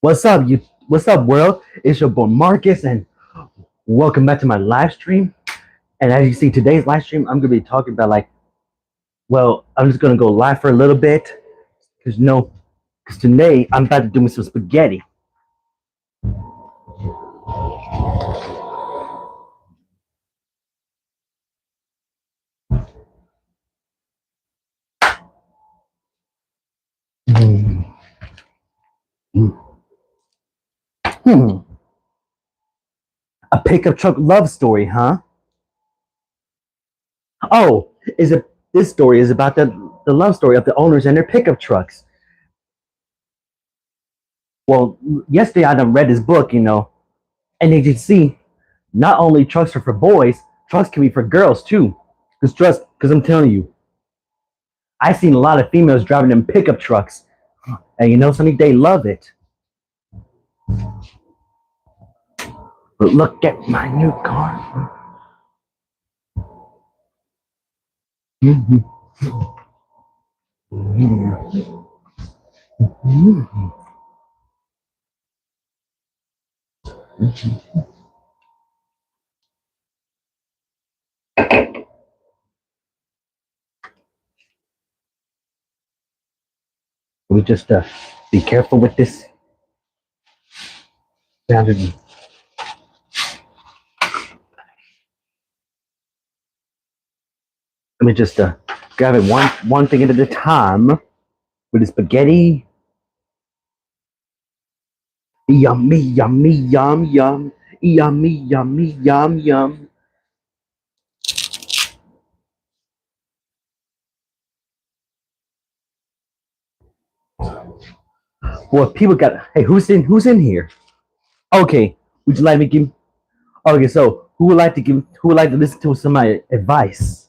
What's up, you? What's up, world? It's your boy Marcus, and welcome back to my live stream. And as you see, today's live stream, I'm gonna be talking about I'm just gonna go live for a little bit, because today I'm about to do me some spaghetti. Mm. Hmm. A pickup truck love story, huh? Oh, is it? This story is about the love story of the owners and their pickup trucks. Well, yesterday I done read this book, and as you can see, not only trucks are for boys, trucks can be for girls too. Because I'm telling you, I've seen a lot of females driving them pickup trucks, and something, they love it. But look at my new car. Mm-hmm. Mm-hmm. We just be careful with this boundary. Let me just grab it one thing at a time with the spaghetti. Yummy, yummy, yum, yum. Yummy, yummy, yum, yum. Well, people got. Hey, who's in? Who's in here? Okay. Would you like me to give? Okay, so who would like to give? Who would like to listen to some of my advice?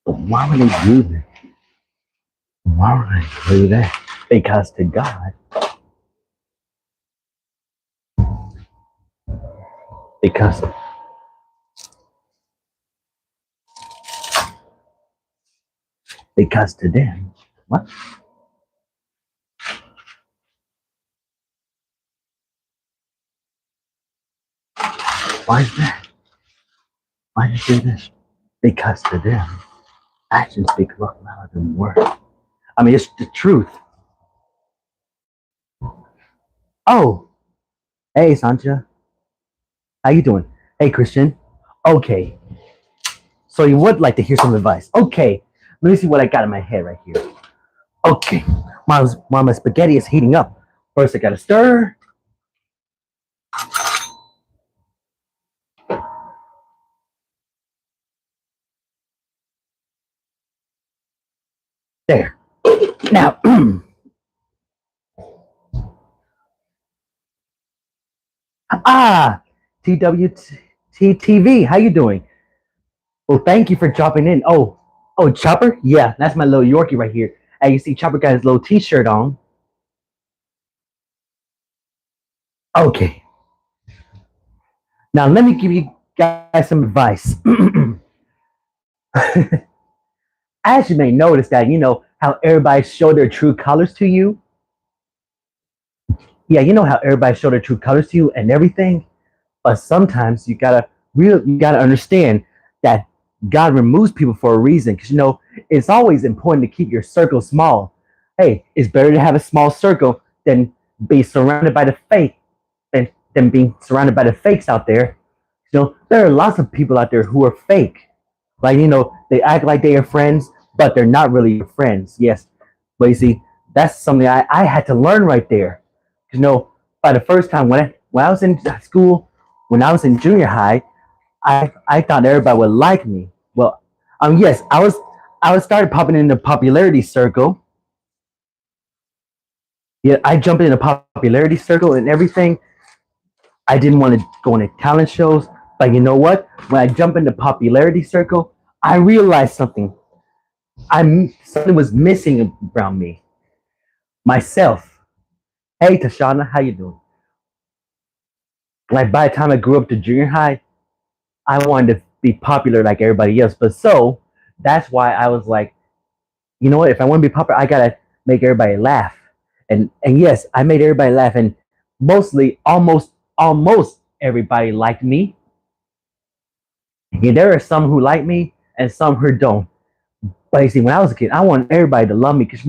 But why would they do that? Why would they do that? Because to God, because to them. What? Why is that? Why do you do this? Because to them, actions speak a lot louder than words. I mean, it's the truth. Oh, hey, Sancha, how you doing? Hey, Christian. Okay, so you would like to hear some advice? Okay, let me see what I got in my head right here. Okay, while my spaghetti is heating up, first I gotta stir. There. Now, ah, TWTTV, how you doing? Well, thank you for dropping in. Oh, Chopper? Yeah, that's my little Yorkie right here. And you see Chopper got his little t-shirt on. Okay. Now let me give you guys some advice. As you may notice that, how everybody show their true colors to you. Yeah, you know how everybody show their true colors to you and everything. But sometimes you gotta understand that God removes people for a reason. Because it's always important to keep your circle small. Hey, it's better to have a small circle than be surrounded by the fake than being surrounded by the fakes out there. There are lots of people out there who are fake. Like, they act like they are friends, but they're not really your friends. Yes. But you see, that's something I had to learn right there. By the first time when I was in school, when I was in junior high, I thought everybody would like me. Well, yes, I was started popping in the popularity circle. Yeah, I jumped in the popularity circle and everything. I didn't want to go into talent shows, but you know what? When I jump in the popularity circle, I realized something. Something was missing around me. Myself. Hey, Tashana, how you doing? Like by the time I grew up to junior high, I wanted to be popular like everybody else. But so that's why I was like, you know what? If I want to be popular, I gotta make everybody laugh. And yes, I made everybody laugh, and mostly, almost everybody liked me. Yeah, there are some who like me and some who don't. But you see, when I was a kid, I wanted everybody to love me because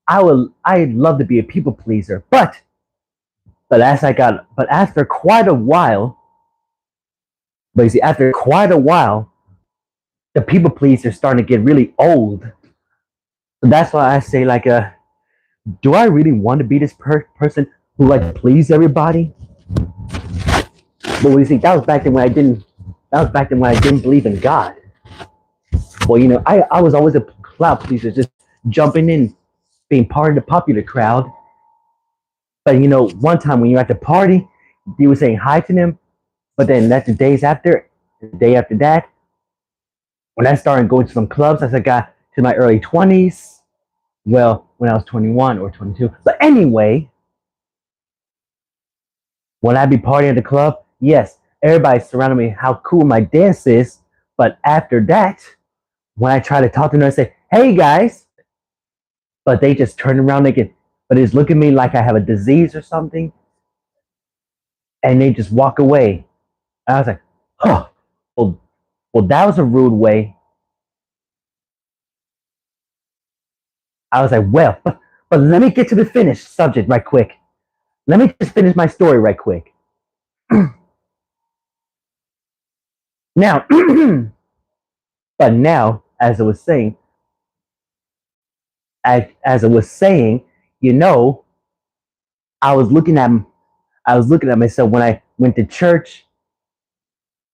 I love to be a people pleaser. But after quite a while, but you see, after quite a while, the people pleaser starting to get really old. So that's why I say, like, do I really want to be this person who like to please everybody? But you see, that was back then when I didn't. That was back then when I didn't believe in God. Well, I was always a cloud pleaser, just jumping in, being part of the popular crowd. But one time when you're at the party, you were saying hi to them, but then that's the day after that, when I started going to some clubs as I got to my early 20s, well, when I was 21 or 22. But anyway, when I be partying at the club, yes, everybody surrounding me, how cool my dance is. But after that, when I try to talk to them, I say, hey guys, but they just turn around, but they just look at me like I have a disease or something, and they just walk away. And I was like, oh, well, that was a rude way. I was like, well, but let me get to the finished subject right quick. Let me just finish my story right quick. Now, but now, as I was saying, you know, I was looking at, I was looking at myself when I went to church,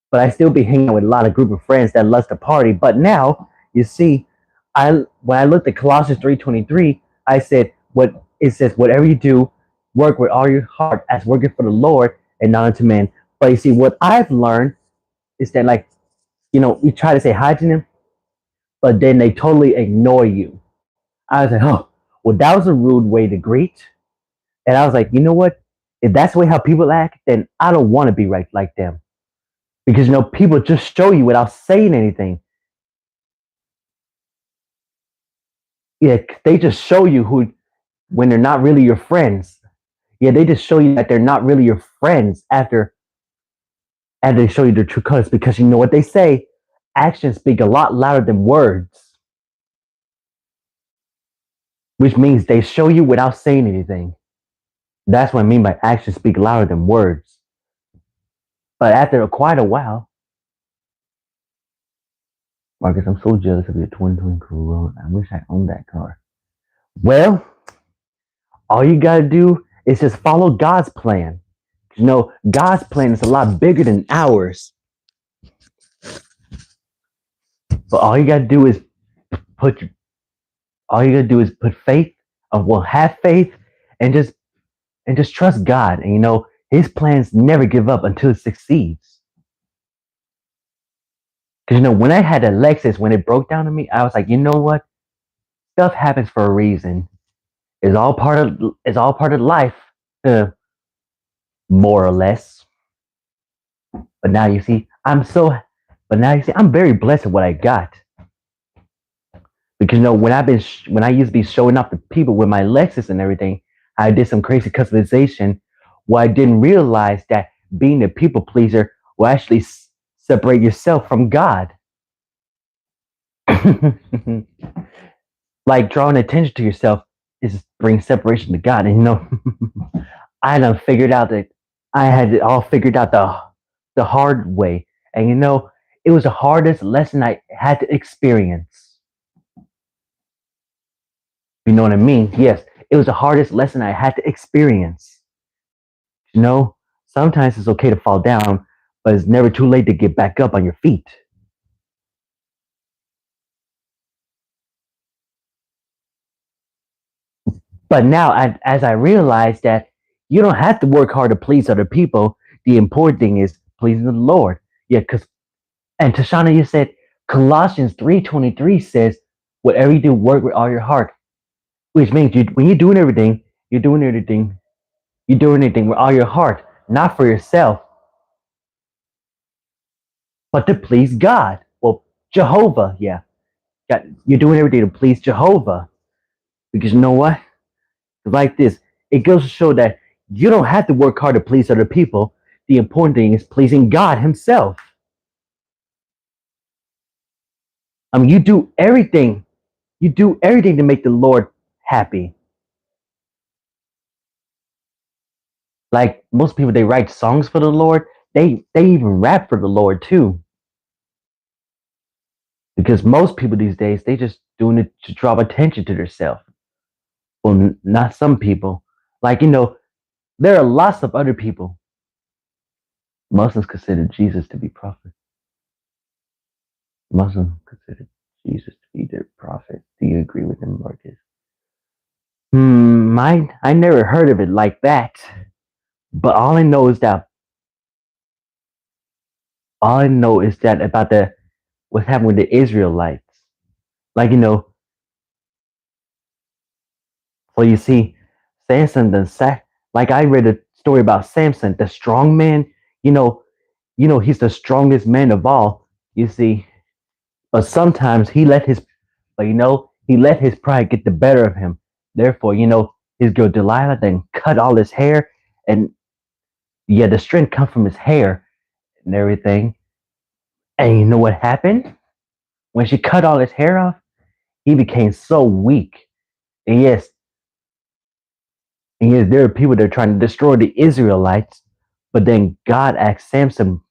but I still be hanging out with a lot of group of friends that loves to party. But now, you see, I when I looked at Colossians 3:23, I said, what it says, whatever you do, work with all your heart as working for the Lord and not unto men. But you see, what I've learned is that, like, we try to say hi to them, but then they totally ignore you. I was like, oh, well, that was a rude way to greet. And I was like, you know what? If that's the way how people act, then I don't want to be right like them. Because people just show you without saying anything. Yeah, they just show you who when they're not really your friends. Yeah, they just show you that they're not really your friends after they show you their true colors. Because you know what they say, actions speak a lot louder than words, which means they show you without saying anything. That's what I mean by actions speak louder than words. But after quite a while, Marcus, I'm so jealous of your 2020 Corolla. I wish I owned that car. Well, all you gotta do is just follow God's plan. God's plan is a lot bigger than ours. But put all you gotta do is put faith, have faith, and just trust God. And His plans never give up until it succeeds. Because when I had a Lexus, when it broke down to me, I was like, you know what? Stuff happens for a reason. It's all part of life, uh, more or less. But now you see, I'm very blessed with what I got. Because when I used to be showing off to people with my Lexus and everything, I did some crazy customization. Well, I didn't realize that being a people pleaser will actually separate yourself from God. Like drawing attention to yourself is brings separation to God. And I done figured out that I had it all figured out the hard way. And it was the hardest lesson I had to experience. You know what I mean? Yes, it was the hardest lesson I had to experience. You know, sometimes it's okay to fall down, but it's never too late to get back up on your feet. But now, as I realize that you don't have to work hard to please other people, the important thing is pleasing the Lord. Yeah, and Tashana, you said Colossians 3:23 says, "Whatever you do, work with all your heart," which means when you're doing everything, you're doing everything, you're doing anything with all your heart, not for yourself, but to please God. Well, Jehovah, yeah. You're doing everything to please Jehovah. Because you know what? Like this, it goes to show that you don't have to work hard to please other people. The important thing is pleasing God Himself. I mean, you do everything to make the Lord happy. Like most people, they write songs for the Lord. They even rap for the Lord too. Because most people these days, they just doing it to draw attention to themselves. Well, not some people. Like there are lots of other people. Muslims consider Jesus to be prophet. Muslims consider Jesus to be their prophet. Do you agree with him, Marcus? I never heard of it like that. But all I know is that about the what happened with the Israelites. Like so you see, Samson like I read a story about Samson, the strong man. You know, he's the strongest man of all. You see, but sometimes he let his pride get the better of him. Therefore, his girl Delilah then cut all his hair, and yeah, the strength come from his hair and everything. And you know what happened? When she cut all his hair off, he became so weak. And yes, there are people that are trying to destroy the Israelites. But then God asked Samson,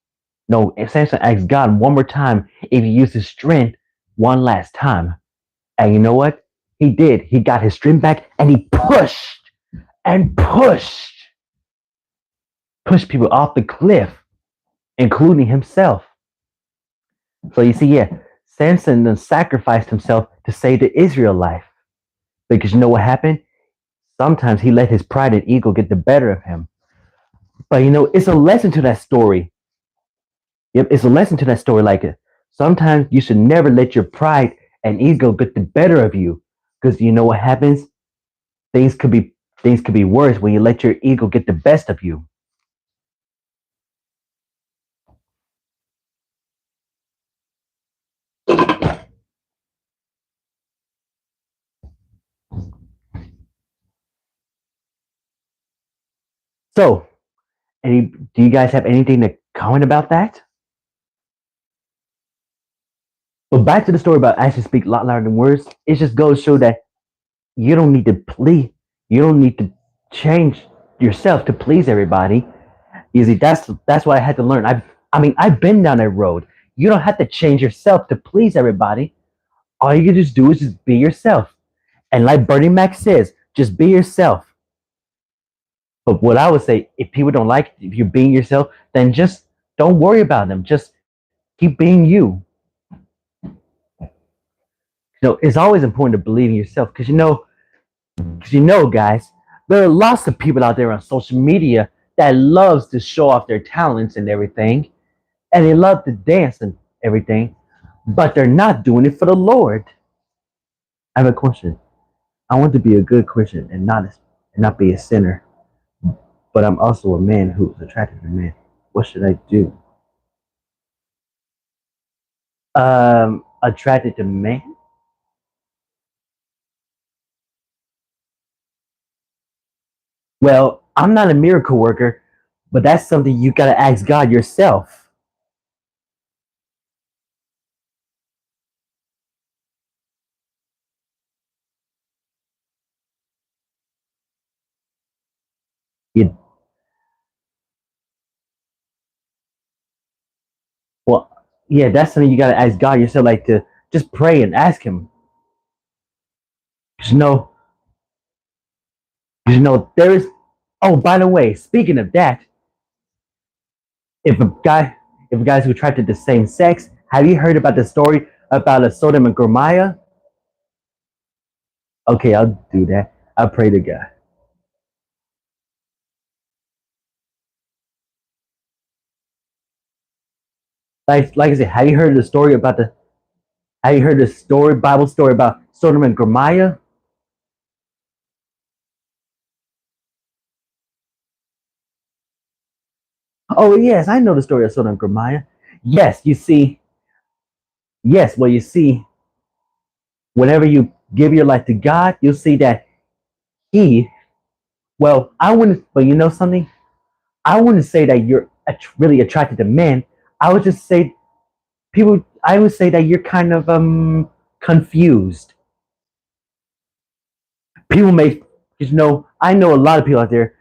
no, Samson asked God one more time if he used his strength one last time. And you know what? He did. He got his strength back and he and pushed people off the cliff, including himself. So you see, yeah, Samson then sacrificed himself to save the Israel life. Because you know what happened? Sometimes he let his pride and ego get the better of him. But it's a lesson to that story. Yep, it's a lesson to that story. Like sometimes you should never let your pride and ego get the better of you. Because you know what happens? Things could be things could be worse when you let your ego get the best of you. So, do you guys have anything to comment about that? But back to the story about actions speak a lot louder than words. It just goes to show that you don't need to please. You don't need to change yourself to please everybody. You see, that's what I had to learn. I mean, I've been down that road. You don't have to change yourself to please everybody. All you can just do is just be yourself. And like Bernie Mac says, just be yourself. But what I would say, if people don't like it, if you're being yourself, then just don't worry about them. Just keep being you. It's always important to believe in yourself because guys, there are lots of people out there on social media that loves to show off their talents and everything, and they love to dance and everything, but they're not doing it for the Lord. I have a question. I want to be a good Christian and not be a sinner, but I'm also a man who's attracted to men. What should I do? Attracted to men? Well, I'm not a miracle worker, but that's something you gotta ask God yourself. You, well, yeah, that's something you gotta ask God yourself, like to just pray and ask Him. 'Cause there is. Oh, by the way, speaking of that, if a guy, if guys who attracted the same sex, have you heard about the story about a Sodom and Gomorrah? Okay, I'll do that. I'll pray to God. Like I said, have you heard the story about the? Have you heard the story, Bible story about Sodom and Gomorrah? Oh yes, I know the story of Sodom and Gomorrah. Yes, you see, yes, well you see, Whenever you give your life to God, you'll see that He, well, I wouldn't, but you know something? I wouldn't say that you're really attracted to men. I would just say I would say that you're kind of confused. People may, I know a lot of people out there.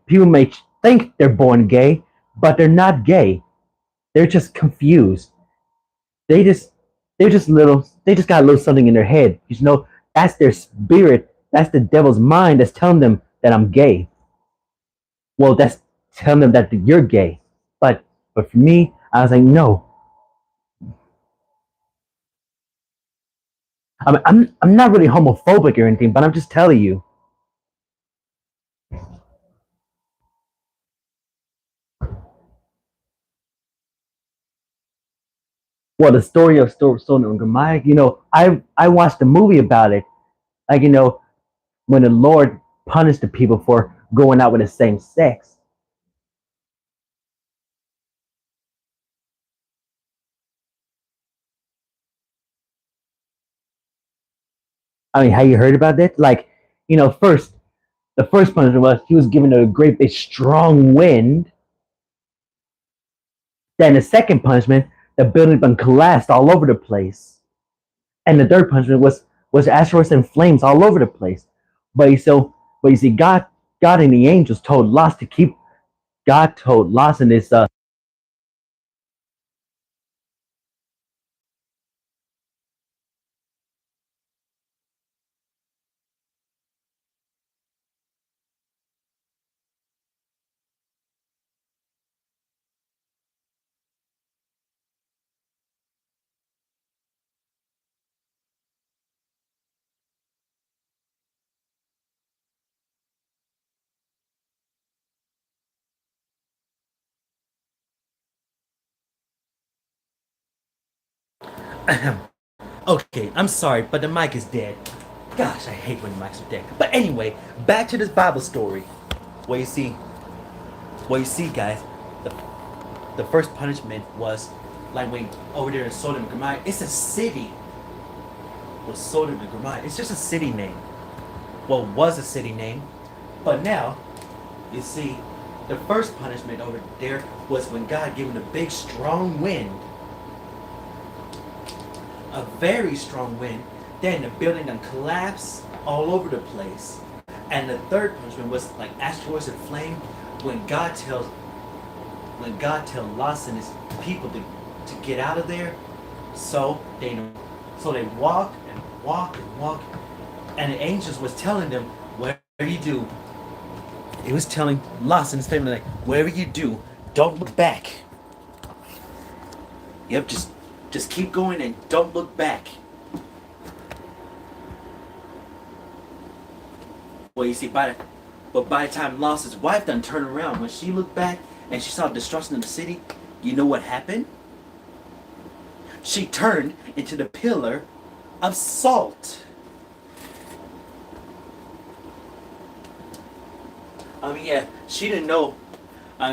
People may think they're born gay, but they're not gay. They're just confused. They just they just got a little something in their head. That's their spirit. That's the devil's mind that's telling them that I'm gay. Well, that's telling them that you're gay. But for me, I was like, no. I'm not really homophobic or anything, but I'm just telling you. Well, the story of Sodom and Gomorrah, I watched a movie about it. Like, when the Lord punished the people for going out with the same sex. I mean, have you heard about that? Like, first the first punishment was he was given a great big strong wind. Then the second punishment, the building been collapsed all over the place. And the third punishment was asteroids and flames all over the place. But you see, God and the angels told Lot to keep. God told Lot and his Okay, I'm sorry, but the mic is dead. Gosh, I hate when the mics are dead. But anyway, back to this Bible story. What you see, what you see, guys, the, the first punishment was like when over there in Sodom and Gomorrah. It's a city. Was Sodom and Gomorrah? It's just a city name. Well, was a city name, but now you see, the first punishment over there was when God gave him a big strong wind, a very strong wind. Then the building then collapsed all over the place. And the third punishment was like asteroids and flame when God tells Lot and his people to get out of there. So they walk and walk and walk, and the angels was telling them, whatever you do, it was telling Lot and his family, like, whatever you do, don't look back. Yep, just keep going and don't look back. Well, you see, by the time Lot's wife done turned around, when she looked back and she saw destruction in the city, you know what happened? She turned into the pillar of salt. I mean, yeah, she didn't know.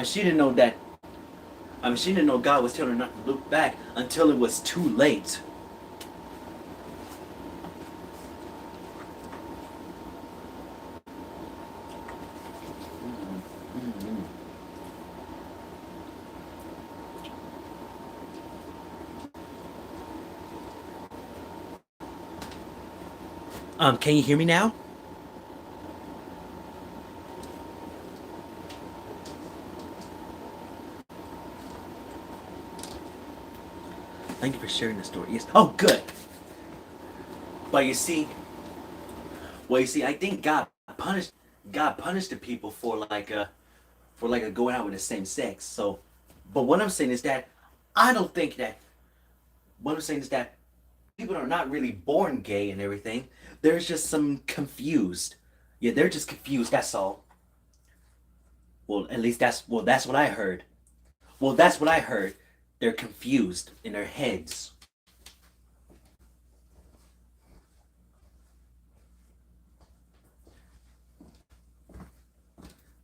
She didn't know that. She didn't know God was telling her not to look back until it was too late. Can you hear me now? Thank you for sharing the story. Yes. Oh, good. But you see, I think punished God punished the people for like a going out with the same sex. So, but what I'm saying is that I don't think that. What I'm saying is that people are not really born gay and everything. There's just some confused. Yeah, they're just confused. That's all. Well, at least that's what I heard. Well, that's what I heard. They're confused in their heads.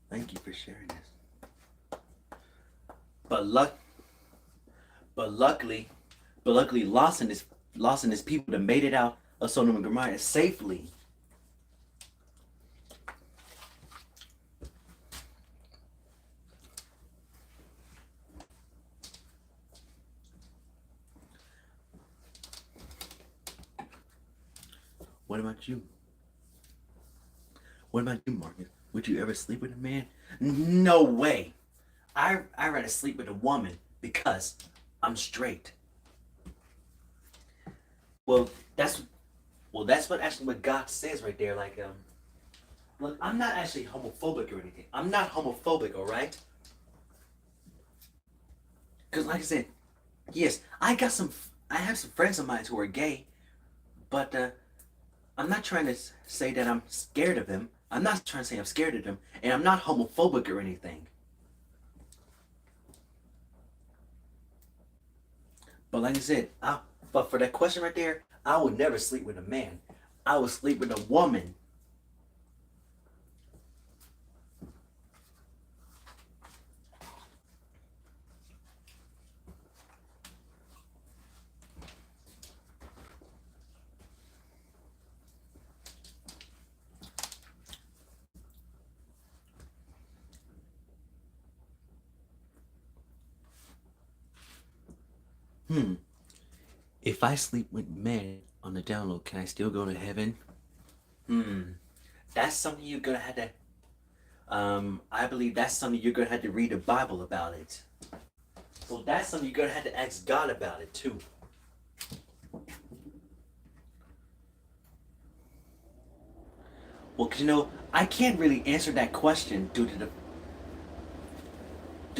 Thank you for sharing this. But luck, but luckily, Lawson is people that made it out of Sodom and Gomorrah safely. What about you? What about you, Marcus? Would you ever sleep with a man? No way. I rather sleep with a woman because I'm straight. Well, that's that's what actually what God says right there. Like, look, I'm not actually homophobic or anything. I'm not homophobic, all right? Because, like I said, yes, I have some friends of mine who are gay, but I'm not trying to say that I'm scared of them. I'm not trying to say I'm scared of them, and I'm not homophobic or anything. But like I said, but for that question right there, I would never sleep with a man. I would sleep with a woman. Hmm. If I sleep with men on the download, can I still go to heaven? Hmm. That's something you're gonna have to. I believe that's something you're gonna have to read the Bible about it. So that's something you're gonna have to ask God about it too. Well, 'cause I can't really answer that question due to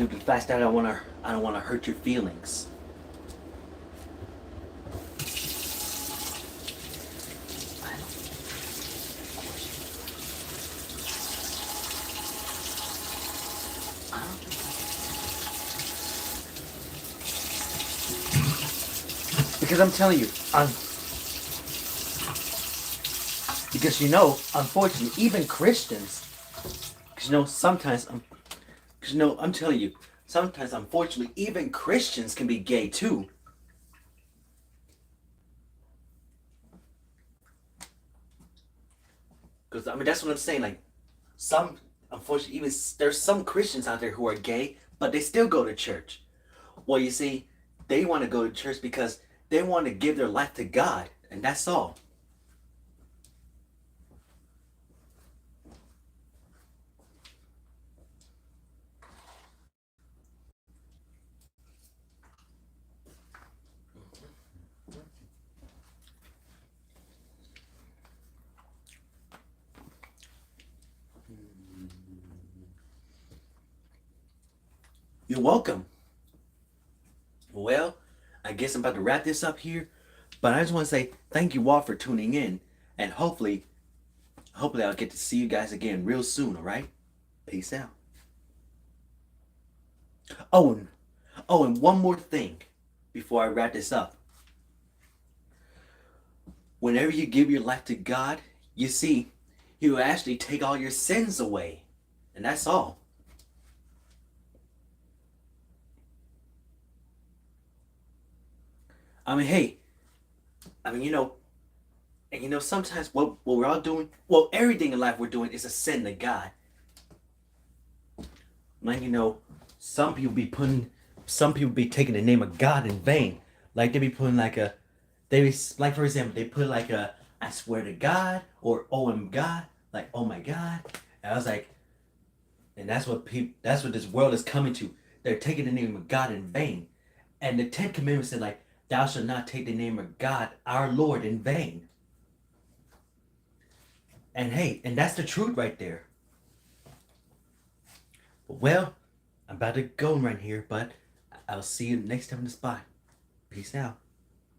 the fact that I don't wanna hurt your feelings. I don't, because I'm telling you, because unfortunately, even Christians, because sometimes because I'm telling you, sometimes unfortunately, even Christians can be gay too. Because I mean, that's what I'm saying. Like some, unfortunately, even there's some Christians out there who are gay, but they still go to church. Well, you see, they want to go to church because they want to give their life to God, and that's all. You're welcome. Well, I guess I'm about to wrap this up here, but I just want to say thank you all for tuning in, and hopefully I'll get to see you guys again real soon. All right, peace out. Oh, and, oh, and one more thing before I wrap this up. Whenever you give your life to God, you see, He will actually take all your sins away, and that's all. I mean, hey, I mean, and sometimes what we're all doing, well, everything in life we're doing is a sin to God. Like some people be taking the name of God in vain. Like they be putting like like for example, they put like I swear to God or oh my God, like oh my God. And I was like, and that's what this world is coming to. They're taking the name of God in vain. And the Ten Commandments said like, thou shalt not take the name of God, our Lord, in vain. And hey, and that's the truth right there. Well, I'm about to go right here, but I'll see you next time in the spot. Peace out.